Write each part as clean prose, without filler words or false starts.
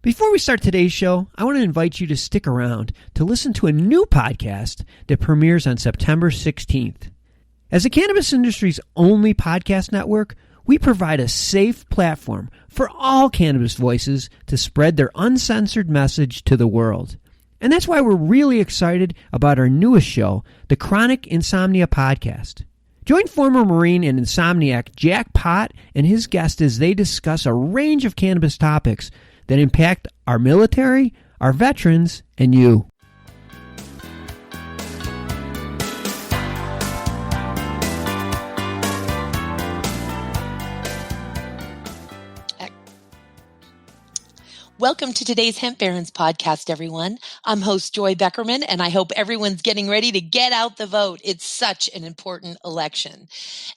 Before we start today's show, I want to invite you to stick around to listen to a new podcast that premieres on September 16th. As the cannabis industry's only podcast network, we provide a safe platform for all cannabis voices to spread their uncensored message to the world. And that's why we're really excited about our newest show, the Chronic Insomnia Podcast. Join former Marine and insomniac Jack Pott and his guest as they discuss a range of cannabis topics that impact our military, our veterans, and you. Welcome to today's Hemp Barons podcast, everyone. I'm host Joy Beckerman, and I hope everyone's getting ready to get out the vote. It's such an important election.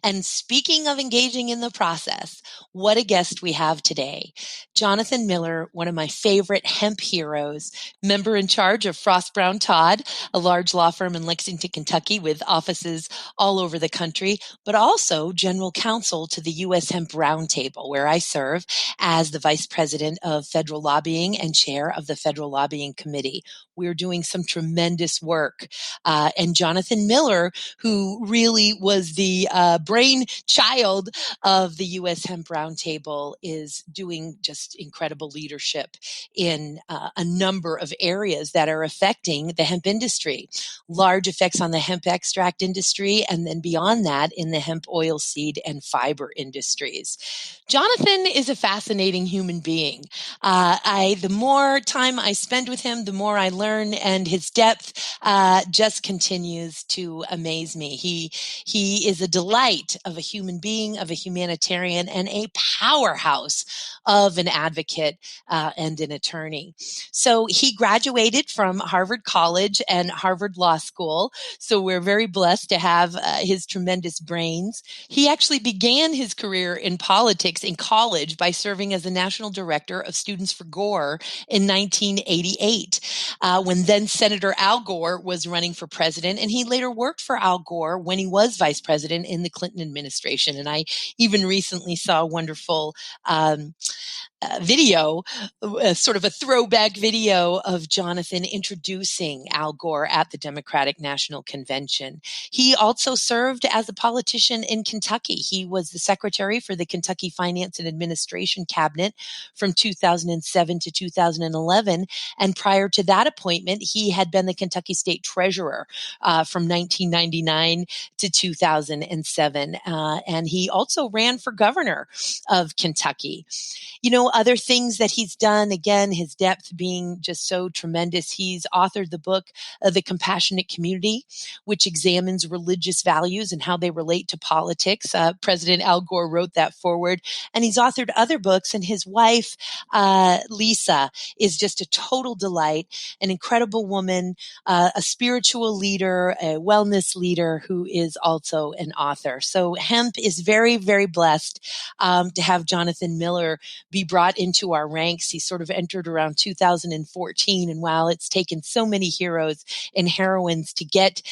And speaking of engaging in the process, what a guest we have today. Jonathan Miller, one of my favorite hemp heroes, member in charge of Frost Brown Todd, a large law firm in Lexington, Kentucky, with offices all over the country, but also general counsel to the U.S. Hemp Roundtable, where I serve as the vice president of federal lobbying and chair of the Federal Lobbying Committee. We're doing some tremendous work. And Jonathan Miller, who really was the brainchild of the U.S. Hemp Roundtable, is doing just incredible leadership in a number of areas that are affecting the hemp industry. Large effects on the hemp extract industry, and then beyond that in the hemp oil seed and fiber industries. Jonathan is a fascinating human being. The more time I spend with him, the more I learn, and his depth just continues to amaze me. He is a delight of a human being, of a humanitarian, and a powerhouse of an advocate and an attorney. So he graduated from Harvard College and Harvard Law School. So we're very blessed to have his tremendous brains. He actually began his career in politics in college by serving as the national director of Students for Gore in 1988, when then Senator Al Gore was running for president, and he later worked for Al Gore when he was vice president in the Clinton administration. And I even recently saw a wonderful video, sort of a throwback video of Jonathan introducing Al Gore at the Democratic National Convention. He also served as a politician in Kentucky. He was the secretary for the Kentucky Finance and Administration Cabinet from 2007 to 2011. And prior to that appointment, he had been the Kentucky State Treasurer from 1999 to 2007. And he also ran for governor of Kentucky. You know, other things that he's done, again, his depth being just so tremendous. He's authored the book, The Compassionate Community, which examines religious values and how they relate to politics. President Al Gore wrote that forward. And he's authored other books. And his wife, Lisa, is just a total delight, an incredible woman, a spiritual leader, a wellness leader who is also an author. So hemp is very, very blessed to have Jonathan Miller be brought into our ranks. He sort of entered around 2014. And while it's taken so many heroes and heroines to get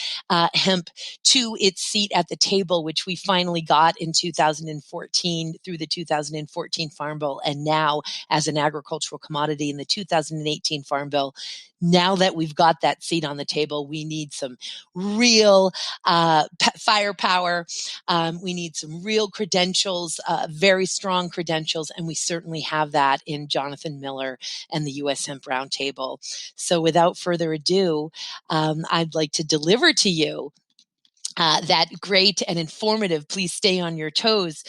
hemp to its seat at the table, which we finally got in 2014 through the 2014 Farm Bill, and now as an agricultural commodity in the 2018 Farm Bill, now that we've got that seat on the table, we need some real firepower. We need some real credentials, very strong credentials, and we certainly have that in Jonathan Miller and the U.S. Hemp Roundtable. So without further ado, I'd like to deliver to you that great and informative, please stay on your toes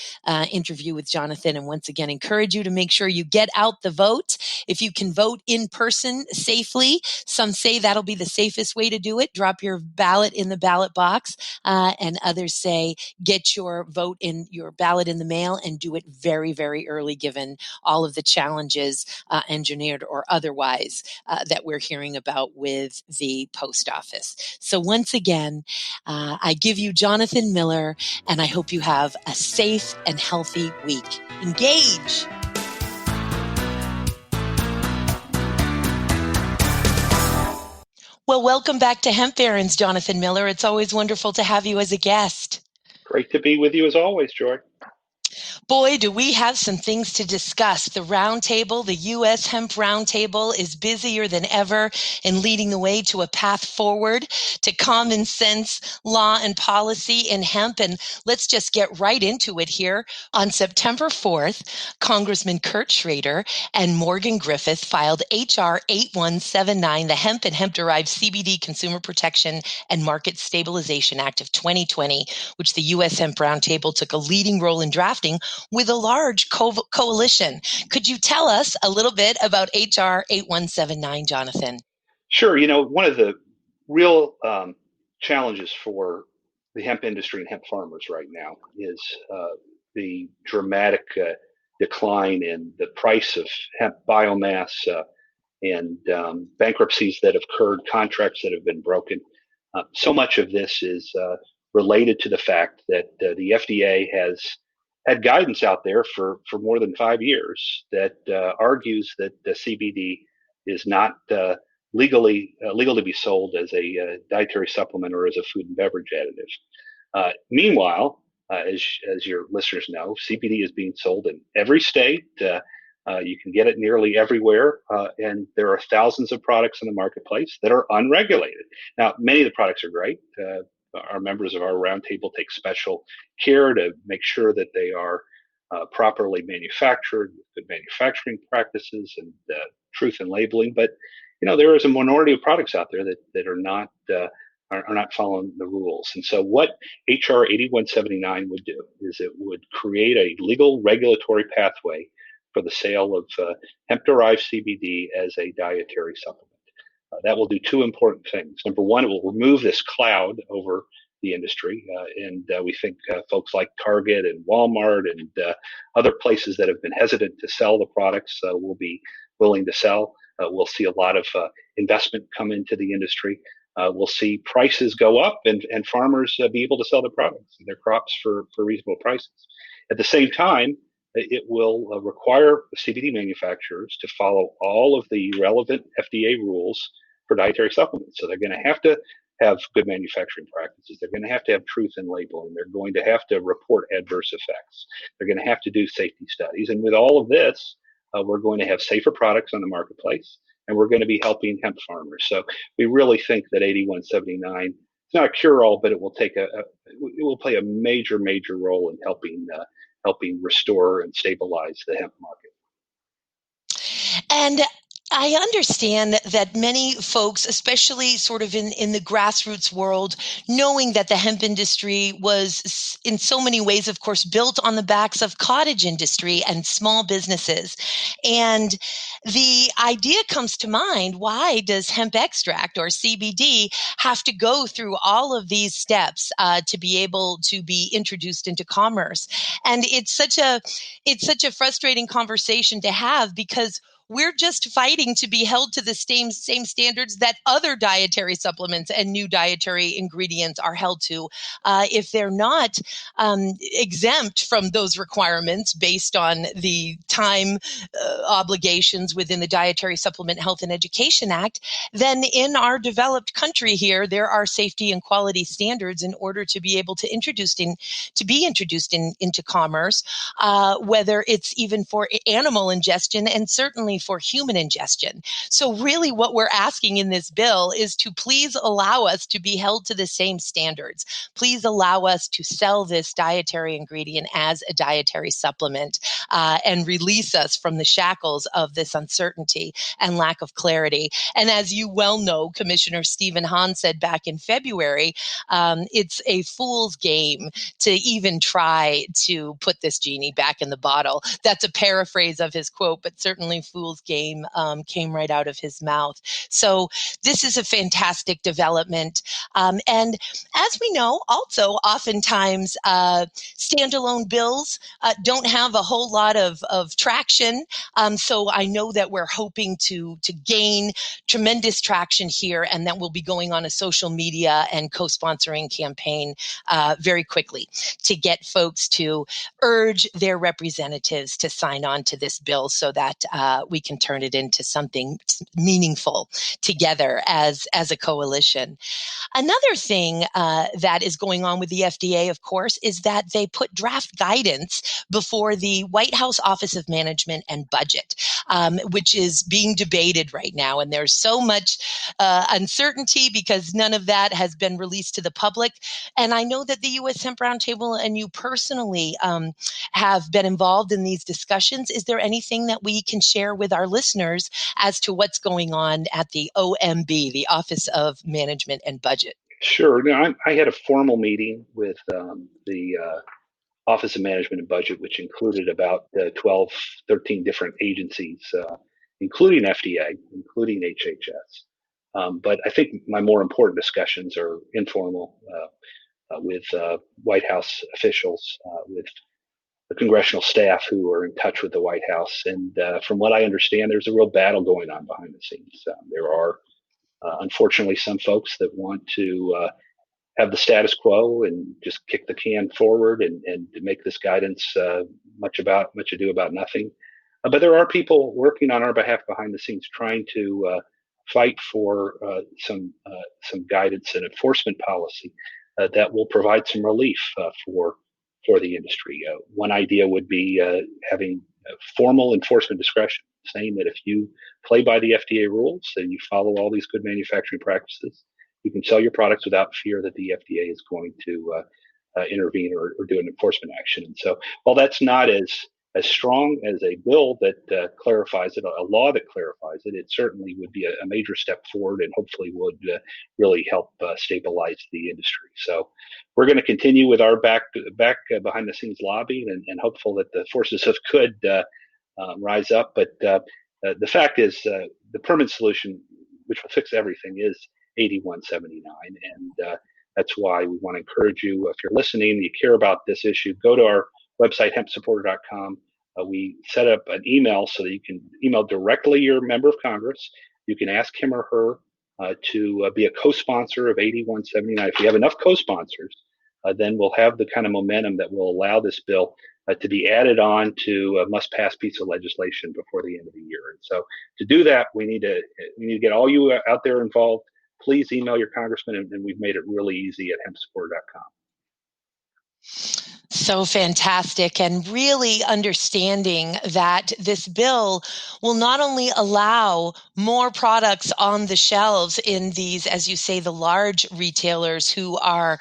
interview with Jonathan. And once again, encourage you to make sure you get out the vote. If you can vote in person safely, some say that'll be the safest way to do it. Drop your ballot in the ballot box. And others say get your vote in your ballot in the mail and do it very, very early, given all of the challenges, engineered or otherwise, that we're hearing about with the post office. So once again, I give you Jonathan Miller, and I hope you have a safe and healthy week. Engage. Well, welcome back to Hemp Barons, Jonathan Miller. It's always wonderful to have you as a guest. Great to be with you as always, Joy. Boy, do we have some things to discuss. The roundtable, the U.S. Hemp Roundtable, is busier than ever in leading the way to a path forward to common sense law and policy in hemp. And let's just get right into it here. On September 4th, Congressman Kurt Schrader and Morgan Griffith filed H.R. 8179, the Hemp and Hemp-Derived CBD Consumer Protection and Market Stabilization Act of 2020, which the U.S. Hemp Roundtable took a leading role in drafting with a large coalition. Could you tell us a little bit about HR 8179, Jonathan? Sure. One of the real challenges for the hemp industry and hemp farmers right now is the dramatic decline in the price of hemp biomass and bankruptcies that have occurred, contracts that have been broken. So much of this is related to the fact that the FDA has had guidance out there for more than 5 years that argues that the CBD is not legal to be sold as a dietary supplement or as a food and beverage additive. Meanwhile, as your listeners know, CBD is being sold in every state. You can get it nearly everywhere, and there are thousands of products in the marketplace that are unregulated. Now, many of the products are great. Our members of our roundtable take special care to make sure that they are properly manufactured, good manufacturing practices, and truth in labeling. But there is a minority of products out there that are not following the rules. And so, what HR 8179 would do is it would create a legal regulatory pathway for the sale of hemp-derived CBD as a dietary supplement. That will do two important things. Number one, it will remove this cloud over the industry. And we think folks like Target and Walmart and other places that have been hesitant to sell the products will be willing to sell. We'll see a lot of investment come into the industry. We'll see prices go up and farmers be able to sell their products, their crops for reasonable prices. At the same time, it will require CBD manufacturers to follow all of the relevant FDA rules for dietary supplements. So they're going to have good manufacturing practices. They're going to have truth in labeling. They're going to have to report adverse effects. They're going to have to do safety studies. And with all of this, we're going to have safer products on the marketplace, and we're going to be helping hemp farmers. So we really think that 8179 is not a cure-all, but it will play a major role in helping restore and stabilize the hemp market. And I understand that many folks, especially sort of in the grassroots world, knowing that the hemp industry was in so many ways, of course, built on the backs of cottage industry and small businesses. And the idea comes to mind, why does hemp extract or CBD have to go through all of these steps to be able to be introduced into commerce? And it's such a frustrating conversation to have, because we're just fighting to be held to the same standards that other dietary supplements and new dietary ingredients are held to. If they're not exempt from those requirements based on the time obligations within the Dietary Supplement Health and Education Act, then in our developed country here, there are safety and quality standards in order to be able to be introduced into commerce, whether it's even for animal ingestion and certainly for human ingestion. So really what we're asking in this bill is to please allow us to be held to the same standards. Please allow us to sell this dietary ingredient as a dietary supplement and release us from the shackles of this uncertainty and lack of clarity. And as you well know, Commissioner Stephen Hahn said back in February, it's a fool's game to even try to put this genie back in the bottle. That's a paraphrase of his quote, but certainly fool's game came right out of his mouth. So this is a fantastic development. And as we know, also oftentimes standalone bills don't have a whole lot of traction. So I know that we're hoping to gain tremendous traction here, and that we'll be going on a social media and co-sponsoring campaign very quickly to get folks to urge their representatives to sign on to this bill so that we can turn it into something meaningful together as a coalition. Another thing that is going on with the FDA, of course, is that they put draft guidance before the White House Office of Management and Budget, which is being debated right now. And there's so much uncertainty because none of that has been released to the public. And I know that the U.S. Hemp Roundtable and you personally have been involved in these discussions. Is there anything that we can share with our listeners as to what's going on at the OMB, the Office of Management and Budget? Sure. No, I had a formal meeting with the Office of Management and Budget, which included about 12, 13 different agencies, including FDA, including HHS. But I think my more important discussions are informal with White House officials, with the congressional staff who are in touch with the White House. And from what I understand, there's a real battle going on behind the scenes. There are, unfortunately, some folks that want to have the status quo and just kick the can forward and to make this guidance much ado about nothing. But there are people working on our behalf behind the scenes trying to fight for some guidance and enforcement policy that will provide some relief for the industry. One idea would be having formal enforcement discretion, saying that if you play by the FDA rules and you follow all these good manufacturing practices, you can sell your products without fear that the FDA is going to intervene or do an enforcement action. And so, while that's not as strong as a bill that clarifies it, a law that clarifies it, it certainly would be a major step forward and hopefully would really help stabilize the industry. So we're going to continue with our back behind the scenes lobbying and hopeful that the forces of good rise up. But the fact is the permanent solution, which will fix everything, is 8179. And that's why we want to encourage you, if you're listening and you care about this issue, go to our website, hempsupporter.com. We set up an email so that you can email directly your member of Congress. You can ask him or her to be a co-sponsor of 8179. If you have enough co-sponsors, then we'll have the kind of momentum that will allow this bill to be added on to a must-pass piece of legislation before the end of the year. And so to do that, we need to get all you out there involved. Please email your congressman, and we've made it really easy at hempsupporter.com. So fantastic, and really understanding that this bill will not only allow more products on the shelves in these, as you say, the large retailers who are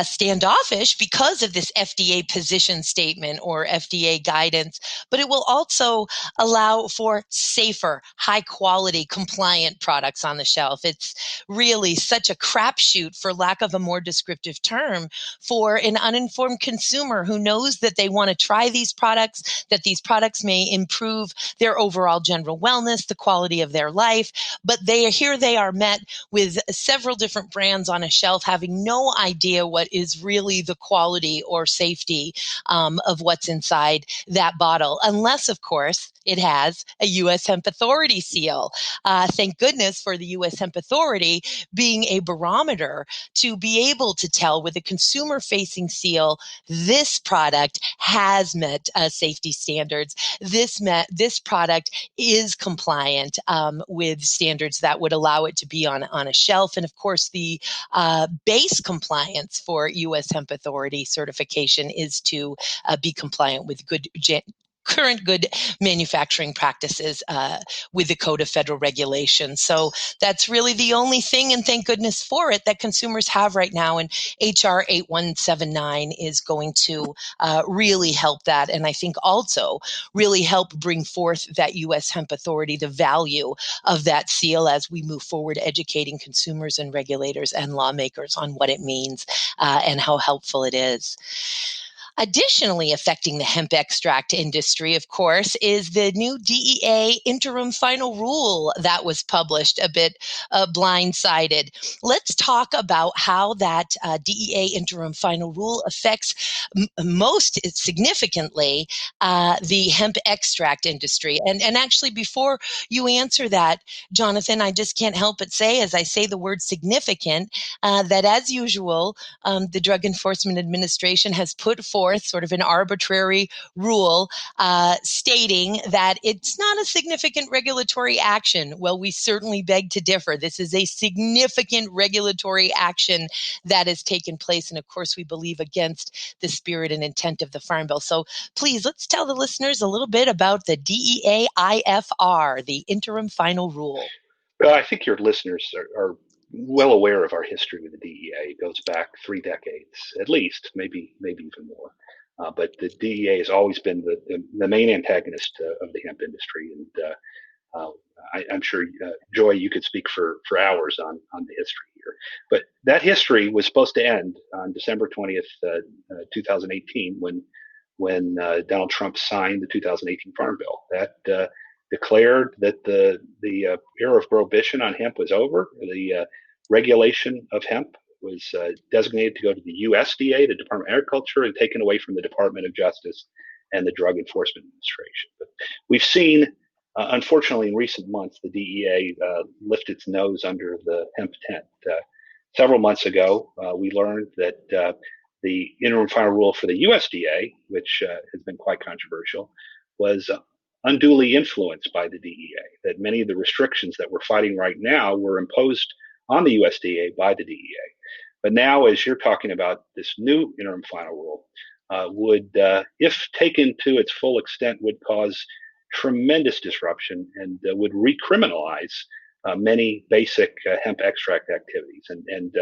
standoffish because of this FDA position statement or FDA guidance, but it will also allow for safer, high quality, compliant products on the shelf. It's really such a crapshoot, for lack of a more descriptive term, for an uninformed consumer who knows that they want to try these products, that these products may improve their overall general wellness, the quality of their life, but they are met with several different brands on a shelf having no idea what is really the quality or safety of what's inside that bottle, unless, of course, it has a U.S. Hemp Authority seal. Thank goodness for the U.S. Hemp Authority being a barometer to be able to tell with a consumer-facing seal, this product has met safety standards. This product is compliant with standards that would allow it to be on a shelf. And of course, the base compliance for U.S. Hemp Authority certification is to be compliant with current good manufacturing practices with the Code of Federal Regulations. So that's really the only thing, and thank goodness for it, that consumers have right now. And HR 8179 is going to really help that, and I think also really help bring forth that U.S. Hemp Authority, the value of that seal as we move forward, educating consumers and regulators and lawmakers on what it means and how helpful it is. Additionally, affecting the hemp extract industry, of course, is the new DEA interim final rule that was published, a bit blindsided. Let's talk about how that DEA interim final rule affects most significantly the hemp extract industry. And actually, before you answer that, Jonathan, I just can't help but say, as I say the word significant, that as usual, the Drug Enforcement Administration has put forth forth sort of an arbitrary rule stating that it's not a significant regulatory action. Well, we certainly beg to differ. This is a significant regulatory action that has taken place. And of course, we believe against the spirit and intent of the Farm Bill. So please, let's tell the listeners a little bit about the DEA IFR, the interim final rule. Well, I think your listeners are well aware of our history with the DEA. It goes back 3 decades, at least, maybe even more. But the DEA has always been the main antagonist of the hemp industry. And I'm sure, Joy, you could speak for hours on the history here. But that history was supposed to end on December 20th, 2018, when Donald Trump signed the 2018 Farm Bill. That declared that the era of prohibition on hemp was over. The regulation of hemp was designated to go to the USDA, the Department of Agriculture, and taken away from the Department of Justice and the Drug Enforcement Administration. But we've seen, unfortunately, in recent months, the DEA lift its nose under the hemp tent. Several months ago, we learned that the interim final rule for the USDA, which has been quite controversial, was unduly influenced by the DEA, that many of the restrictions that we're fighting right now were imposed on the USDA by the DEA. But now, as you're talking about, this new interim final rule would, if taken to its full extent, would cause tremendous disruption and would recriminalize many basic hemp extract activities. And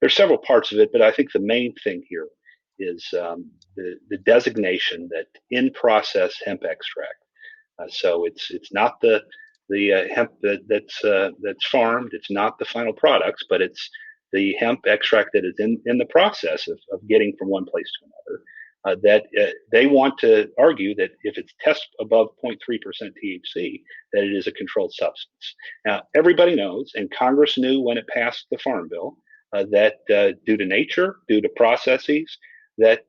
there's several parts of it, but I think the main thing here is the designation that in-process hemp extract. So it's not the hemp that's farmed. It's not the final products, but it's the hemp extract that is in the process of getting from one place to another. That they want to argue that if it's test above 0.3% THC, that it is a controlled substance. Now, everybody knows, and Congress knew when it passed the Farm Bill, that due to nature, due to processes, that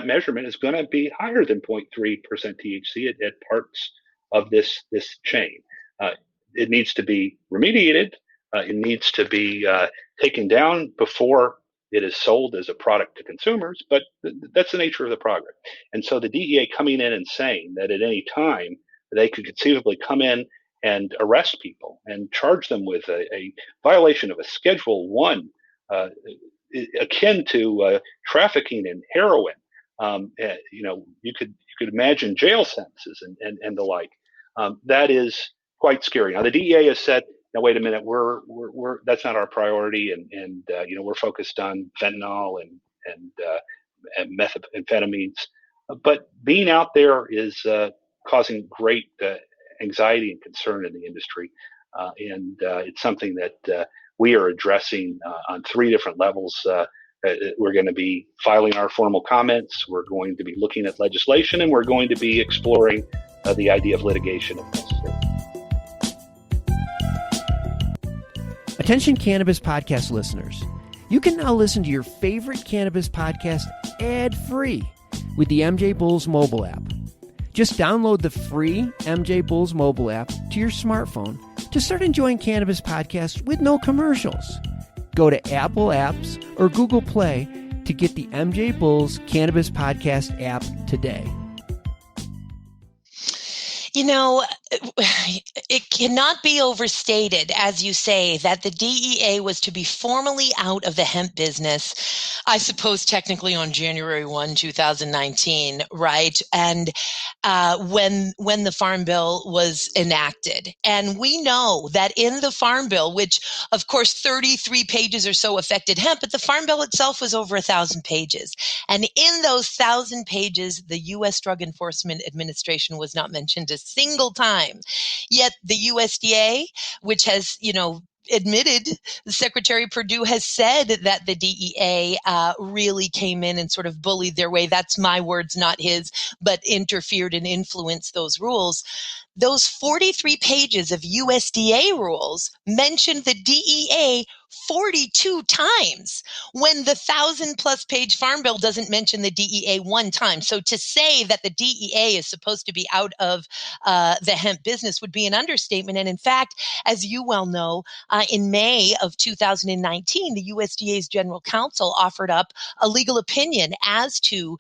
measurement is going to be higher than 0.3% THC at parts of this chain. It needs to be remediated. It needs to be taken down before it is sold as a product to consumers, but that's the nature of the product. And so the DEA coming in and saying that at any time they could conceivably come in and arrest people and charge them with a violation of a Schedule 1 akin to trafficking in heroin. You could imagine jail sentences and the like. That is quite scary. Now the DEA has said, now wait a minute, we're that's not our priority, and we're focused on fentanyl and methamphetamines. But being out there is causing great anxiety and concern in the industry, and it's something that we are addressing on 3 different levels. We're going to be filing our formal comments. We're going to be looking at legislation, and we're going to be exploring the idea of litigation if necessary. Attention Cannabis Podcast listeners. You can now listen to your favorite cannabis podcast ad-free with the MJBulls mobile app. Just download the free MJBulls mobile app to your smartphone to start enjoying cannabis podcasts with no commercials. Go to Apple Apps or Google Play to get the MJBulls Cannabis Podcast app today. It cannot be overstated, as you say, that the DEA was to be formally out of the hemp business, I suppose technically on January 1, 2019, right? And when the Farm Bill was enacted. And we know that in the Farm Bill, which of course 33 pages or so affected hemp, but the Farm Bill itself was over 1,000 pages. And in those 1,000 pages, the U.S. Drug Enforcement Administration was not mentioned a single time. Yet the USDA, which has, admitted, Secretary Perdue has said that the DEA really came in and sort of bullied their way. That's my words, not his, but interfered and influenced those rules. Those 43 pages of USDA rules mentioned the DEA 42 times when the 1,000+ page Farm Bill doesn't mention the DEA one time. So to say that the DEA is supposed to be out of the hemp business would be an understatement. And in fact, as you well know, in May of 2019, the USDA's general counsel offered up a legal opinion as to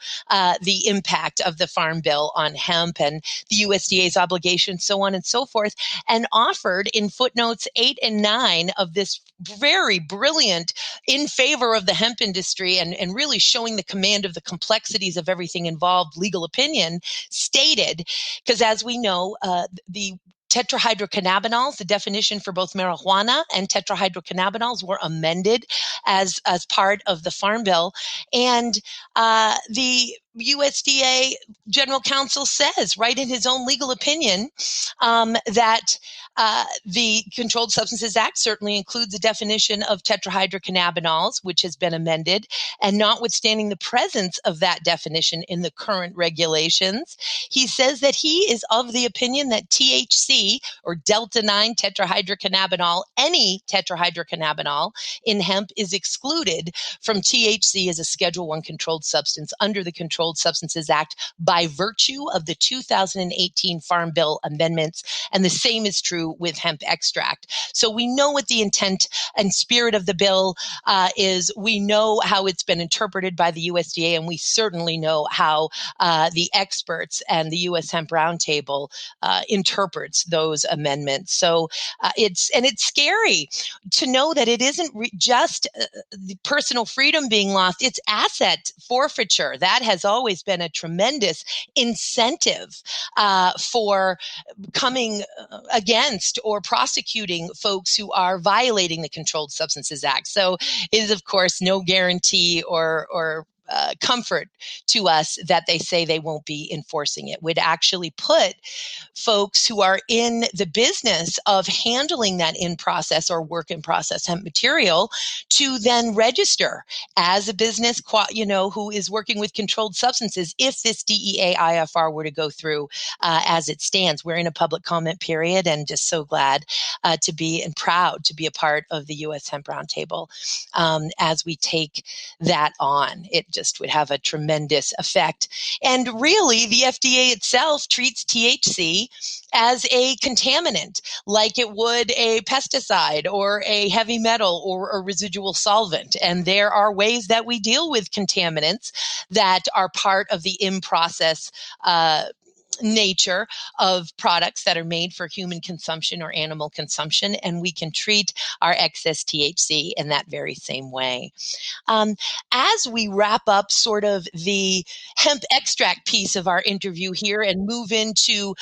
the impact of the Farm Bill on hemp and the USDA's obligations, so on and so forth, and offered in footnotes 8 and 9 of this very brilliant in favor of the hemp industry and really showing the command of the complexities of everything involved legal opinion, stated, because as we know, the tetrahydrocannabinols, the definition for both marijuana and tetrahydrocannabinols were amended as part of the Farm Bill. And the USDA general counsel says right in his own legal opinion that the Controlled Substances Act certainly includes a definition of tetrahydrocannabinols, which has been amended, and notwithstanding the presence of that definition in the current regulations, he says that he is of the opinion that THC, or delta-9 tetrahydrocannabinol, any tetrahydrocannabinol in hemp, is excluded from THC as a Schedule I controlled substance under the Controlled Substances Act by virtue of the 2018 Farm Bill amendments, and the same is true with hemp extract. So we know what the intent and spirit of the bill is. We know how it's been interpreted by the USDA, and we certainly know how the experts and the U.S. Hemp Roundtable interprets those amendments. So it's scary to know that it isn't just the personal freedom being lost, it's asset forfeiture. That has always been a tremendous incentive for coming against or prosecuting folks who are violating the Controlled Substances Act. So it is, of course, no guarantee or comfort to us that they say they won't be enforcing it. Would actually put folks who are in the business of handling that in-process or work-in-process hemp material to then register as a business, who is working with controlled substances if this DEA IFR were to go through as it stands. We're in a public comment period, and just so glad to be and proud to be a part of the U.S. Hemp Roundtable as we take that on. It just would have a tremendous effect. And really, the FDA itself treats THC as a contaminant, like it would a pesticide or a heavy metal or a residual solvent. And there are ways that we deal with contaminants that are part of the in-process nature of products that are made for human consumption or animal consumption, and we can treat our excess THC in that very same way. As we wrap up sort of the hemp extract piece of our interview here and move into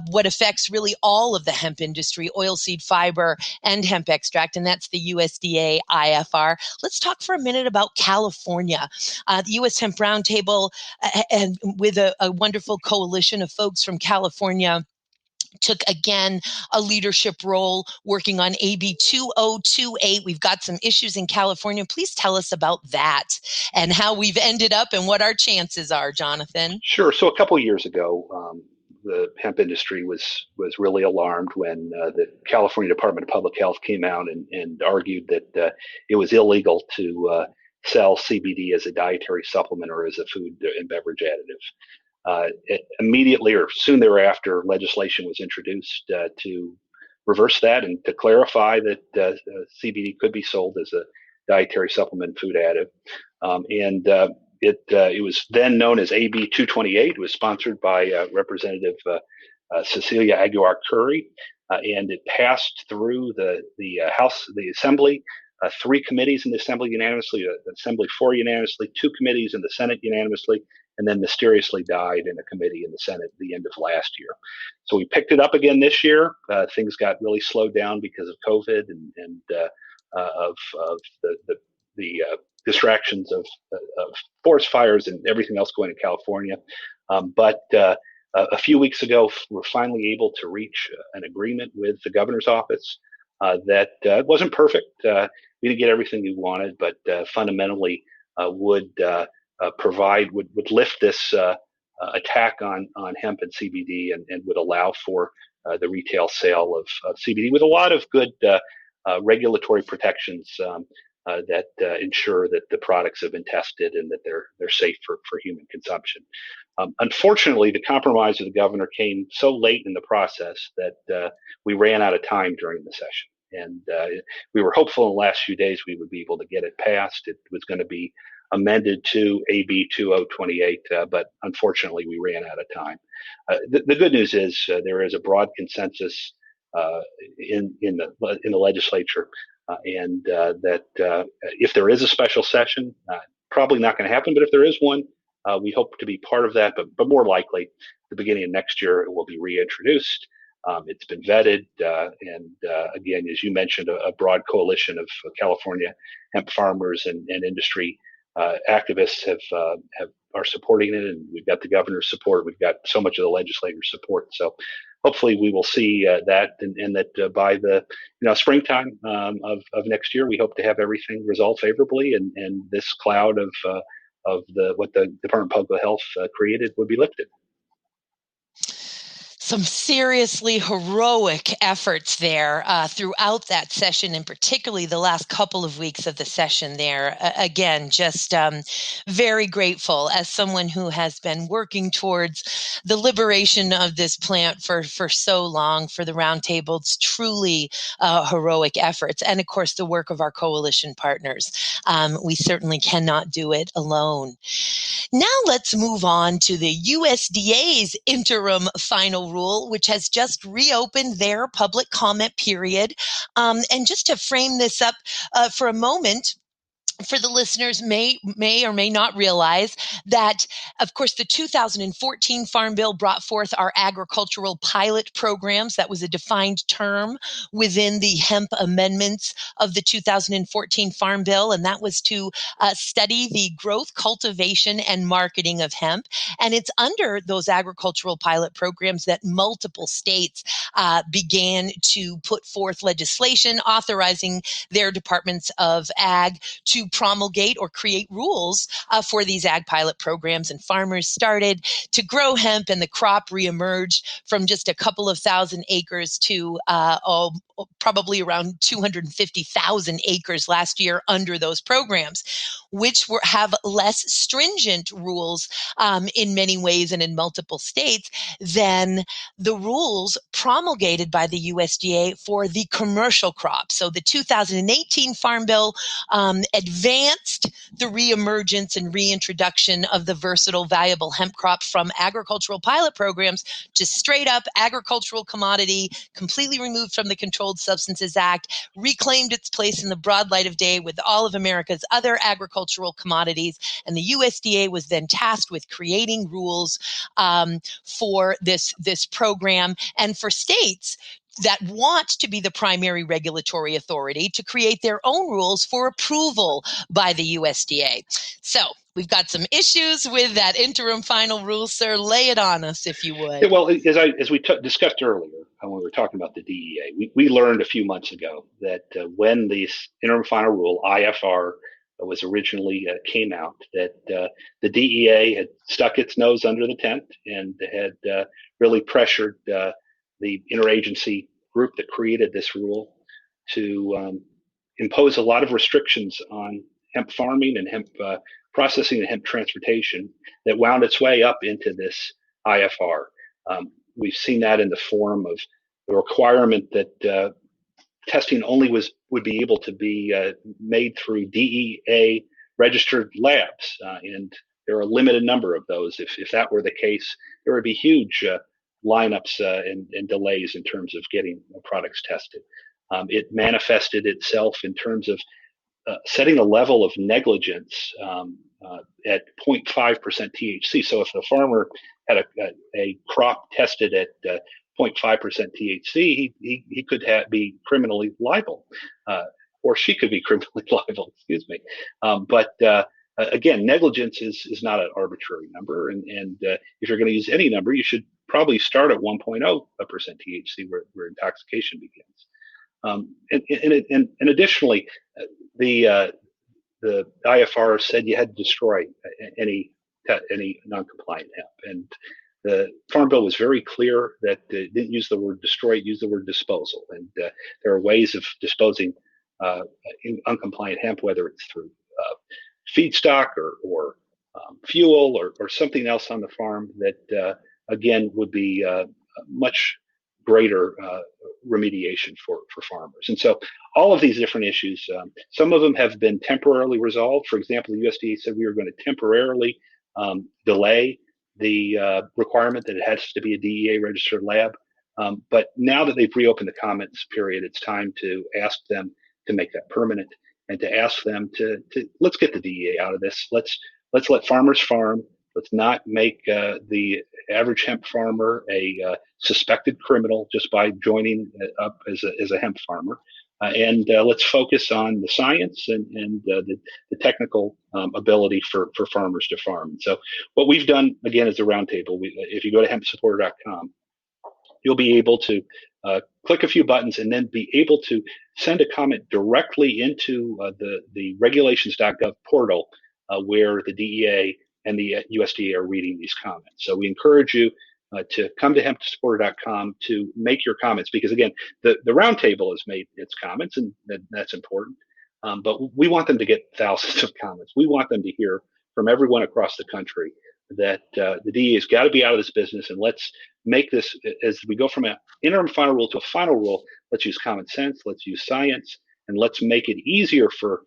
what affects really all of the hemp industry, oilseed fiber and hemp extract, and that's the USDA IFR, let's talk for a minute about California. The U.S. Hemp Roundtable, and with a wonderful coalition of folks from California, took again a leadership role working on AB 2028. We've got some issues in California. Please tell us about that and how we've ended up and what our chances are, Jonathan. Sure. So a couple of years ago, the hemp industry was really alarmed when the California Department of Public Health came out and argued that it was illegal to sell CBD as a dietary supplement or as a food and beverage additive. Immediately or soon thereafter, legislation was introduced to reverse that and to clarify that CBD could be sold as a dietary supplement food additive. It was then known as AB 228. It was sponsored by Representative Cecilia Aguilar Curry, and it passed through the House, the Assembly, 3 committees in the Assembly unanimously, the Assembly 4 unanimously, 2 committees in the Senate unanimously, and then mysteriously died in a committee in the Senate at the end of last year. So we picked it up again this year. Things got really slowed down because of COVID and of the distractions of forest fires and everything else going in California. But a few weeks ago, we're finally able to reach an agreement with the governor's office that wasn't perfect. We didn't get everything we wanted, but fundamentally would lift this attack on hemp and CBD and would allow for the retail sale of CBD with a lot of good regulatory protections that ensure that the products have been tested and that they're safe for human consumption. Unfortunately, the compromise of the governor came so late in the process that we ran out of time during the session. And we were hopeful in the last few days we would be able to get it passed. It was going to be amended to AB 2028, but unfortunately we ran out of time. The good news is there is a broad consensus in the legislature, and that if there is a special session, probably not going to happen, but if there is one, we hope to be part of that, but more likely, the beginning of next year, it will be reintroduced. It's been vetted, and again, as you mentioned, a broad coalition of California hemp farmers and industry activists are supporting it, and we've got the governor's support. We've got so much of the legislator's support. So hopefully, we will see that, and that by the springtime of next year, we hope to have everything resolved favorably, and this cloud of what the Department of Public Health created would be lifted. Some seriously heroic efforts there throughout that session, and particularly the last couple of weeks of the session there. Again, just very grateful as someone who has been working towards the liberation of this plant for so long, for the Roundtable. It's truly heroic efforts. And of course, the work of our coalition partners. We certainly cannot do it alone. Now let's move on to the USDA's interim final rule, which has just reopened their public comment period. And just to frame this up for a moment, for the listeners may or may not realize that, of course, the 2014 Farm Bill brought forth our agricultural pilot programs. That was a defined term within the hemp amendments of the 2014 Farm Bill, and that was to study the growth, cultivation, and marketing of hemp. And it's under those agricultural pilot programs that multiple states began to put forth legislation authorizing their departments of ag to promulgate or create rules for these ag pilot programs, and farmers started to grow hemp, and the crop reemerged from just a couple of thousand acres to probably around 250,000 acres last year under those programs, which have less stringent rules in many ways and in multiple states than the rules promulgated by the USDA for the commercial crop. So the 2018 Farm Bill advanced the reemergence and reintroduction of the versatile, valuable hemp crop from agricultural pilot programs to straight up agricultural commodity, completely removed from the Controlled Substances Act, reclaimed its place in the broad light of day with all of America's other agricultural commodities. And the USDA was then tasked with creating rules for this program, and for states that want to be the primary regulatory authority to create their own rules for approval by the USDA. So we've got some issues with that interim final rule, sir. Lay it on us, if you would. Yeah, well, as we discussed earlier when we were talking about the DEA, we learned a few months ago that when this interim final rule, IFR, was originally came out, that the DEA had stuck its nose under the tent and had really pressured the interagency group that created this rule to impose a lot of restrictions on hemp farming and hemp processing and hemp transportation that wound its way up into this IFR. We've seen that in the form of the requirement that testing only would be able to be made through DEA registered labs, and there are a limited number of those. If that were the case, there would be huge lineups and delays in terms of getting products tested. It manifested itself in terms of setting a level of negligence at 0.5% THC. So if the farmer had a crop tested at 0.5% THC, he could be criminally liable, or she could be criminally liable, excuse me. But again, negligence is not an arbitrary number, and if you're going to use any number, you should probably start at 1.0% THC where intoxication begins. And additionally, the IFR said you had to destroy any non-compliant hemp, and the Farm Bill was very clear that it didn't use the word destroy, it used the word disposal. And there are ways of disposing uncompliant hemp, whether it's through feedstock or fuel or something else on the farm that, again, would be much greater remediation for farmers. And so all of these different issues, some of them have been temporarily resolved. For example, the USDA said we were going to temporarily delay the requirement that it has to be a DEA registered lab. But now that they've reopened the comments period, it's time to ask them to make that permanent and to ask them to let's get the DEA out of this. Let's let farmers farm. Let's not make the average hemp farmer a suspected criminal just by joining up as a hemp farmer. And let's focus on the science and the technical ability for farmers to farm. So what we've done, again, is a roundtable. If you go to hempsupporter.com, you'll be able to click a few buttons and then be able to send a comment directly into the regulations.gov portal where the DEA and the USDA are reading these comments. So we encourage you to come to hempsupporter.com to make your comments, because again, the roundtable has made its comments, and that's important. But we want them to get thousands of comments. We want them to hear from everyone across the country that the DEA has got to be out of this business, and let's make this, as we go from an interim final rule to a final rule, let's use common sense, let's use science, and let's make it easier for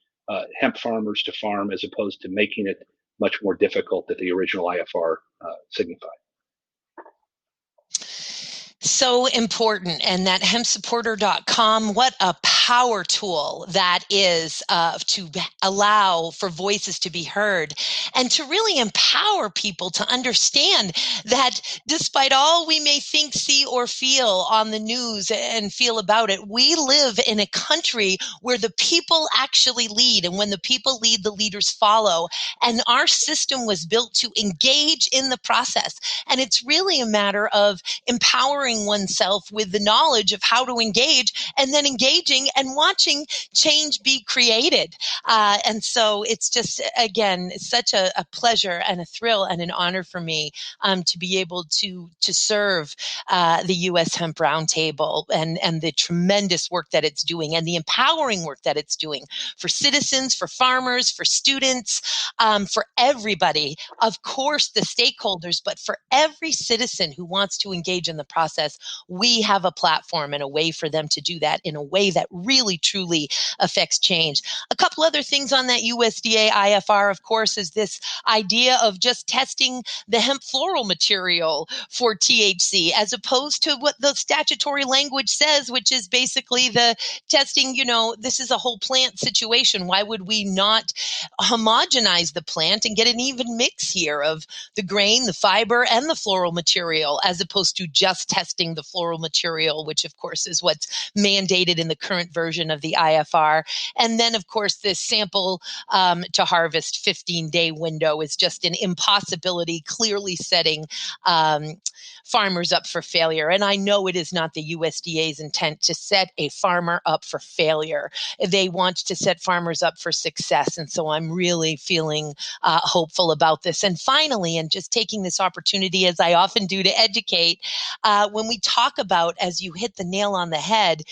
hemp farmers to farm as opposed to making it much more difficult that the original IFR signified. So important. And that hempsupporter.com, what a power tool that is to allow for voices to be heard and to really empower people to understand that despite all we may think, see, or feel on the news and feel about it, we live in a country where the people actually lead. And when the people lead, the leaders follow. And our system was built to engage in the process. And it's really a matter of empowering oneself with the knowledge of how to engage, and then engaging and watching change be created. And so it's just, again, such a pleasure and a thrill and an honor for me to be able to serve the U.S. Hemp Roundtable and the tremendous work that it's doing and the empowering work that it's doing for citizens, for farmers, for students, for everybody. Of course, the stakeholders, but for every citizen who wants to engage in the process, we have a platform and a way for them to do that in a way that really, truly affects change. A couple other things on that USDA IFR, of course, is this idea of just testing the hemp floral material for THC, as opposed to what the statutory language says, which is basically the testing, this is a whole plant situation. Why would we not homogenize the plant and get an even mix here of the grain, the fiber, and the floral material, as opposed to just testing the floral material, which of course is what's mandated in the current version of the IFR. And then of course this sample to harvest 15-day window is just an impossibility, clearly setting farmers up for failure. And I know it is not the USDA's intent to set a farmer up for failure. They want to set farmers up for success. And so I'm really feeling hopeful about this. And finally, and just taking this opportunity, as I often do, to educate, when we talk about, as you hit the nail on the head,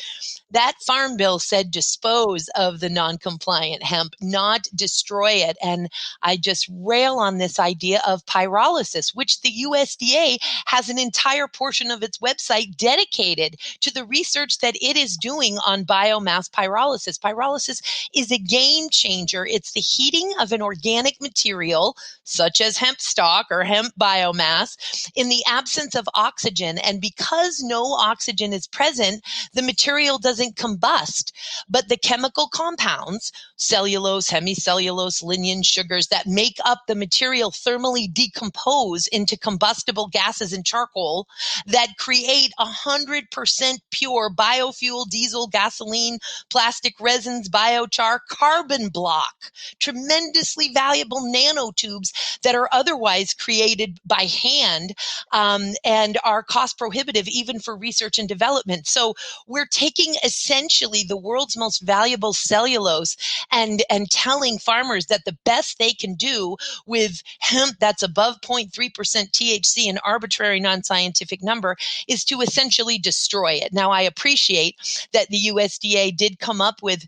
that Farm Bill said dispose of the non-compliant hemp, not destroy it. And I just rail on this idea of pyrolysis, which the USDA has an entire portion of its website dedicated to the research that it is doing on biomass pyrolysis. Pyrolysis is a game changer. It's the heating of an organic material, such as hemp stalk or hemp biomass, in the absence of oxygen. And because no oxygen is present, the material doesn't combust, but the chemical compounds, cellulose, hemicellulose, lignin, sugars that make up the material thermally decompose into combustible gases and charcoal that create 100% pure biofuel, diesel, gasoline, plastic resins, biochar, carbon block, tremendously valuable nanotubes that are otherwise created by hand and are cost prohibitive prohibitive even for research and development. So we're taking essentially the world's most valuable cellulose and telling farmers that the best they can do with hemp that's above 0.3% THC, an arbitrary non-scientific number, is to essentially destroy it. Now, I appreciate that the USDA did come up with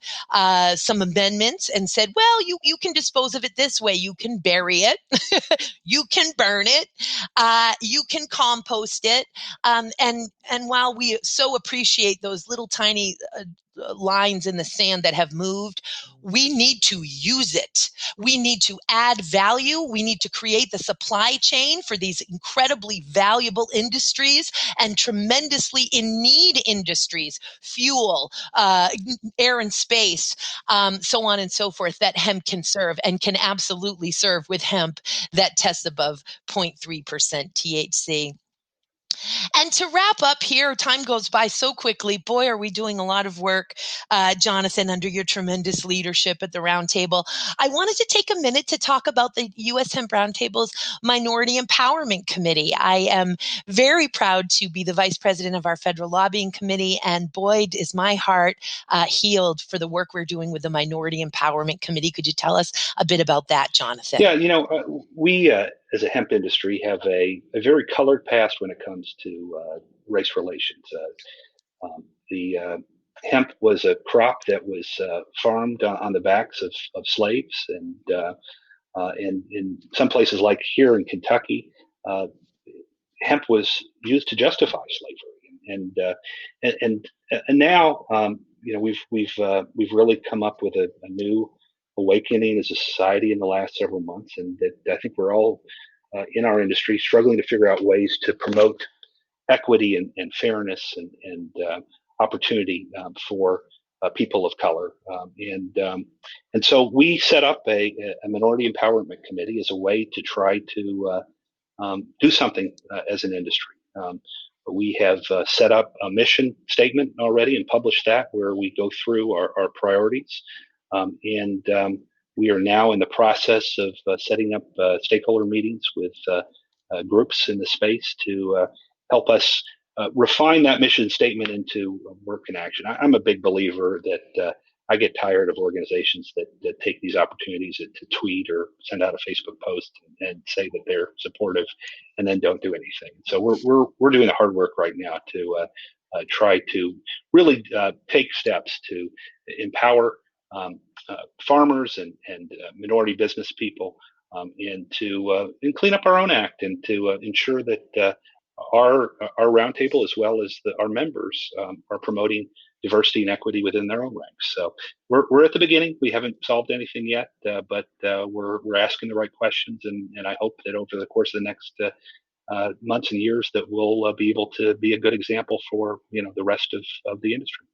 some amendments and said, well, you can dispose of it this way. You can bury it. You can burn it. You can compost it. And while we so appreciate those little tiny lines in the sand that have moved, we need to use it. We need to add value. We need to create the supply chain for these incredibly valuable industries and tremendously in need industries, fuel, air and space, so on and so forth, that hemp can serve and can absolutely serve with hemp that tests above 0.3% THC. And to wrap up here, time goes by so quickly. Boy, are we doing a lot of work, Jonathan, under your tremendous leadership at the Roundtable. I wanted to take a minute to talk about the U.S. Hemp Roundtable's Minority Empowerment Committee. I am very proud to be the vice president of our federal lobbying committee, and boy, is my heart healed for the work we're doing with the Minority Empowerment Committee. Could you tell us a bit about that, Jonathan? Yeah, we as a hemp industry have a very colored past when it comes to race relations. The hemp was a crop that was farmed on the backs of slaves, and in some places like here in Kentucky, hemp was used to justify slavery, and now we've really come up with a new awakening as a society in the last several months, and that I think we're all in our industry struggling to figure out ways to promote equity and fairness and opportunity for people of color, and so we set up a minority empowerment committee as a way to try to do something as an industry. We have set up a mission statement already and published that, where we go through our priorities. And we are now in the process of setting up stakeholder meetings with groups in the space to help us refine that mission statement into work in action. I'm a big believer that I get tired of organizations that take these opportunities to tweet or send out a Facebook post and say that they're supportive and then don't do anything. So we're doing the hard work right now to try to really take steps to empower farmers and minority business people, and clean up our own act, and to ensure that our roundtable, as well as our members, are promoting diversity and equity within their own ranks. So we're at the beginning. We haven't solved anything yet, but we're asking the right questions, and I hope that over the course of the next months and years that we'll be able to be a good example for the rest of the industry.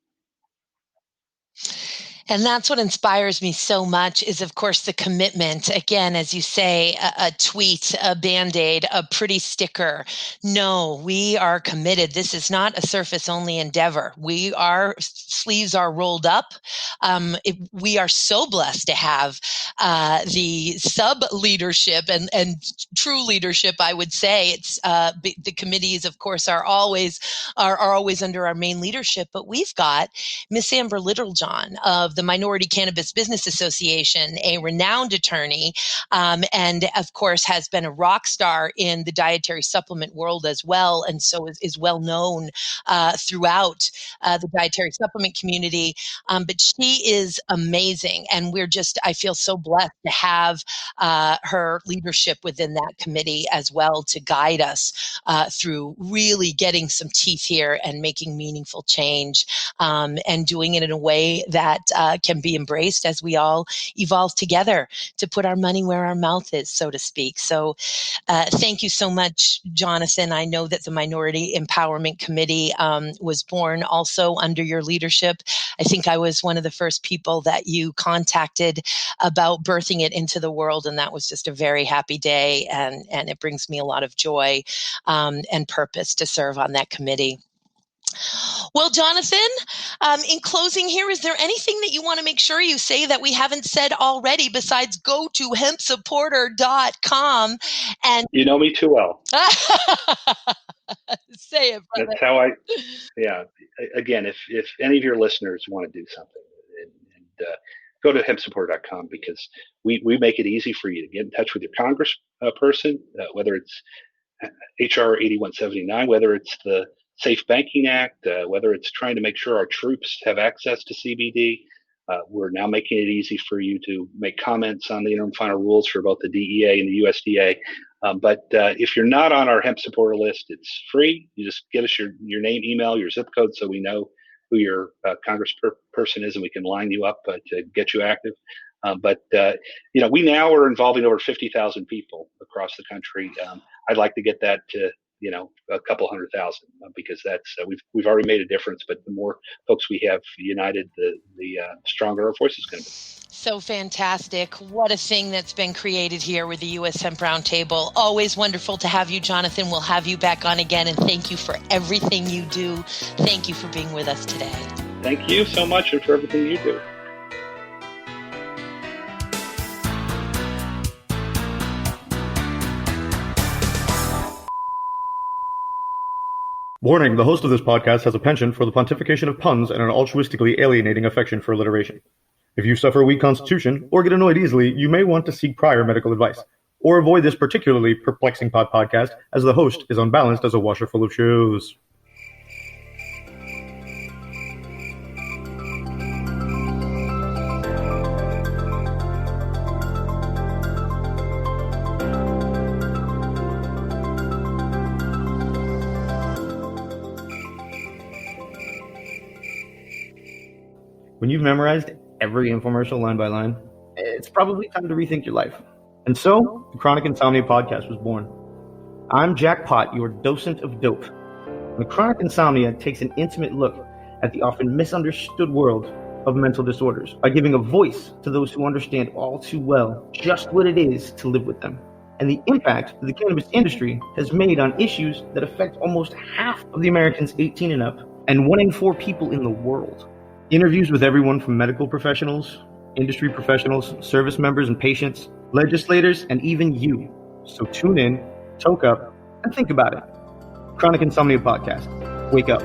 And that's what inspires me so much is, of course, the commitment. Again, as you say, a tweet, a Band-Aid, a pretty sticker. No, we are committed. This is not a surface-only endeavor. Our sleeves are rolled up. We are so blessed to have the sub-leadership and true leadership, I would say. It's the committees, of course, are always under our main leadership, but we've got Miss Amber Littlejohn of the Minority Cannabis Business Association, a renowned attorney, and of course has been a rock star in the dietary supplement world as well, and so is well known throughout the dietary supplement community. But she is amazing, and I feel so blessed to have her leadership within that committee as well to guide us through really getting some teeth here and making meaningful change, and doing it in a way that can be embraced as we all evolve together to put our money where our mouth is, so to speak. So thank you so much, Jonathan. I know that the Minority Empowerment Committee was born also under your leadership. I think I was one of the first people that you contacted about birthing it into the world, and that was just a very happy day, and it brings me a lot of joy and purpose to serve on that committee. Well, Jonathan, in closing here, is there anything that you want to make sure you say that we haven't said already besides go to hempsupporter.com? And you know me too well. Say it, brother. That's how yeah. Again, if any of your listeners want to do something, and go to hempsupporter.com, because we make it easy for you to get in touch with your Congress person, whether it's HR 8179, whether it's the Safe Banking Act, whether it's trying to make sure our troops have access to CBD. We're now making it easy for you to make comments on the interim final rules for both the DEA and the USDA. But if you're not on our hemp supporter list, it's free. You just give us your name, email, your zip code, so we know who your congressperson is, and we can line you up to get you active. But we now are involving over 50,000 people across the country. I'd like to get that to a couple 100,000, because that's we've already made a difference. But the more folks we have united, the stronger our voice is going to be. So fantastic. What a thing that's been created here with the U.S. Hemp Roundtable. Always wonderful to have you, Jonathan. We'll have you back on again, and thank you for everything you do. Thank you for being with us today. Thank you so much, and for everything you do. Warning, the host of this podcast has a penchant for the pontification of puns and an altruistically alienating affection for alliteration. If you suffer a weak constitution or get annoyed easily, you may want to seek prior medical advice, or avoid this particularly perplexing podcast, as the host is unbalanced as a washer full of shoes. When you've memorized every infomercial line by line, it's probably time to rethink your life. And so, the Chronic Insomnia Podcast was born. I'm Jackpot, your docent of dope. And the Chronic Insomnia takes an intimate look at the often misunderstood world of mental disorders by giving a voice to those who understand all too well just what it is to live with them, and the impact that the cannabis industry has made on issues that affect almost half of the Americans 18 and up, and 1 in 4 people in the world. Interviews with everyone from medical professionals, industry professionals, service members and patients, legislators, and even you. So tune in, toke up, and think about it. Chronic Insomnia Podcast. Wake up.